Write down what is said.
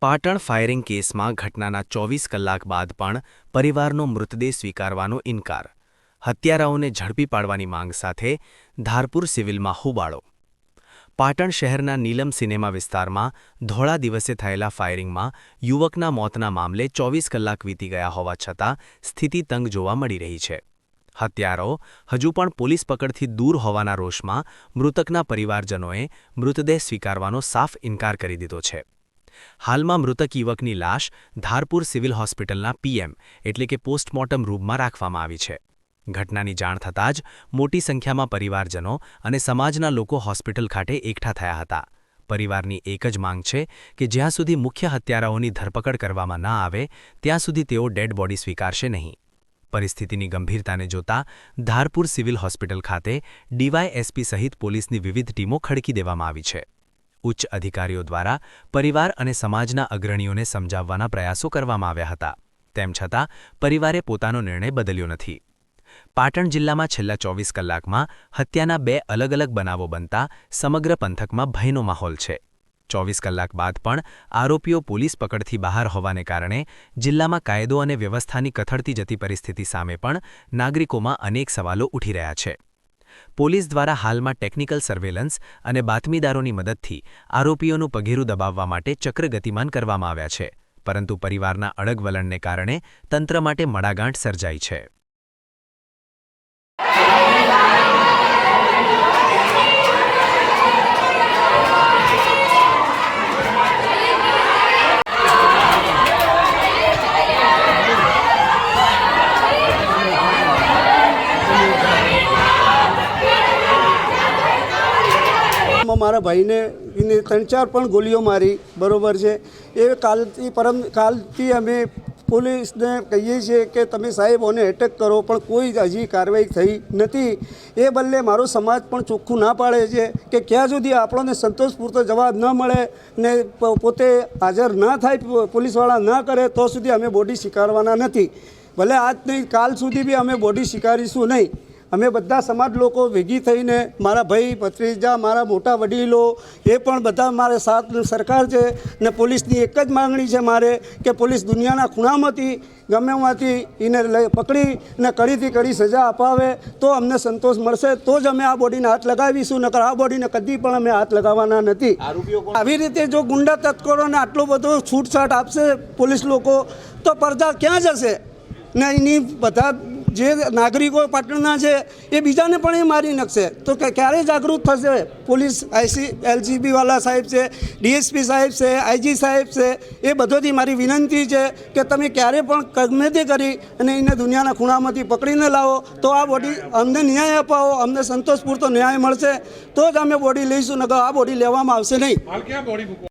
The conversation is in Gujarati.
પાટણ ફાયરિંગ કેસમાં ઘટનાના 24 કલાક બાદ પણ પરિવારનો મૃતદેહ સ્વીકારવાનો ઇનકાર. હત્યારાઓને ઝડપી પાડવાની માંગ સાથે ધારપુર સિવિલમાં હોબાળો. પાટણ શહેરના નીલમ સિનેમા વિસ્તારમાં ધોળા દિવસે થયેલા ફાયરિંગમાં યુવકના મોતના મામલે 24 કલાક વીતી ગયા હોવા છતાં સ્થિતિ તંગ જોવા મળી રહી છે. હત્યારાઓ હજુ પણ પોલીસ પકડથી દૂર હોવાના રોષમાં મૃતકના પરિવારજનોએ મૃતદેહ સ્વીકારવાનો સાફ ઇનકાર કરી દીધો છે. હાલમાં મૃતક યુવકની લાશ ધારપુર સિવિલ હોસ્પિટલના પીએમ એટલે કે પોસ્ટમોર્ટમ રૂમમાં રાખવામાં આવી છે. ઘટનાની જાણ થતાં જ મોટી સંખ્યામાં પરિવારજનો અને સમાજના લોકો હોસ્પિટલ ખાતે એકઠા થયા હતા. પરિવારની એક જ માંગ છે કે જ્યાં સુધી મુખ્ય હત્યારાઓની ધરપકડ કરવામાં ન આવે ત્યાં સુધી તેઓ ડેડ બોડી સ્વીકારશે નહીં. પરિસ્થિતિની ગંભીરતાને જોતા ધારપુર સિવિલ હોસ્પિટલ ખાતે ડીવાયએસપી સહિત પોલીસની વિવિધ ટીમો ખડકી દેવામાં આવી છે. ઉચ્ચ અધિકારીઓ દ્વારા પરિવાર અને સમાજના અગ્રણીઓને સમજાવવાના પ્રયાસો કરવામાં આવ્યા હતા. તેમ છતાં પરિવારે પોતાનો નિર્ણય બદલ્યો નથી. પાટણ જિલ્લામાં છેલ્લા 24 કલાકમાં હત્યાના 2 અલગ અલગ બનાવો બનતા સમગ્ર પંથકમાં ભયનો માહોલ છે. 24 કલાક બાદ પણ આરોપીઓ પોલીસ પકડથી બહાર હોવાને કારણે જિલ્લામાં કાયદો અને વ્યવસ્થાની કથળતી જતી પરિસ્થિતિ સામે પણ નાગરિકોમાં અનેક સવાલો ઉઠી રહ્યા છે. પોલીસ દ્વારા હાલમાં ટેકનિકલ સર્વેલન્સ અને બાતમીદારોની મદદથી આરોપીઓનું પગેરું દબાવવા માટે ચક્ર ગતિમાન કરવામાં આવ્યા છે, પરંતુ પરિવારના અડગ વલણને કારણે તંત્ર માટે મડાગાંઠ સર્જાઈ છે. મારા ભાઈને 3-4 પણ ગોળીઓ મારી, બરોબર છે. એ કાલથી અમે પોલીસને કહીએ છીએ કે તમે સાહેબોને એટેક કરો, પણ કોઈ હજી કાર્યવાહી થઈ નથી. એ બદલે મારો સમાજ પણ ચોખ્ખું ના પાડે છે કે ક્યાં સુધી આપણને સંતોષપૂરતો જવાબ ન મળે ને પોતે હાજર ના થાય, પોલીસવાળા ના કરે તો સુધી અમે બોડી સ્વીકારવાના નથી. ભલે આજ નહીં, કાલ સુધી બી અમે બોડી સ્વીકારીશું નહીં. અમે બધા સમાજ લોકો ભેગી થઈને, મારા ભાઈ ભત્રીજા, મારા મોટા વડીલો, એ પણ બધા મારે સાથ સરકાર છે ને પોલીસની એક જ માંગણી છે મારે કે પોલીસ દુનિયાના ખૂણામાંથી ગમેમાંથી એને પકડીને કડીથી કડી સજા અપાવે તો અમને સંતોષ મળશે, તો જ અમે આ બોડીને હાથ લગાવીશું. નકર આ બોડીને કદી પણ અમે હાથ લગાવવાના નથી. આવી રીતે જો ગુંડા તસ્કરોને આટલો બધો છૂટછાટ આપશે પોલીસ લોકો તો પ્રજા ક્યાં જશે ને? એની બધા જે નાગરિકો પાટણના છે એ બીજાને પણ એ મારી નાખશે તો ક્યારે જાગૃત થશે પોલીસ? એલજીબીવાલા સાહેબ છે, ડીએસપી સાહેબ છે, આઈજી સાહેબ છે, એ બધોથી મારી વિનંતી છે કે તમે ક્યારે પણ ગમે તે કરી અને એને દુનિયાના ખૂણામાંથી પકડીને લાવો તો આ બોડી અમને ન્યાય અપાવો, અમને સંતોષપૂરતો ન્યાય મળશે તો જ અમે બોડી લઈશું, નકર આ બોડી લેવામાં આવશે નહીં.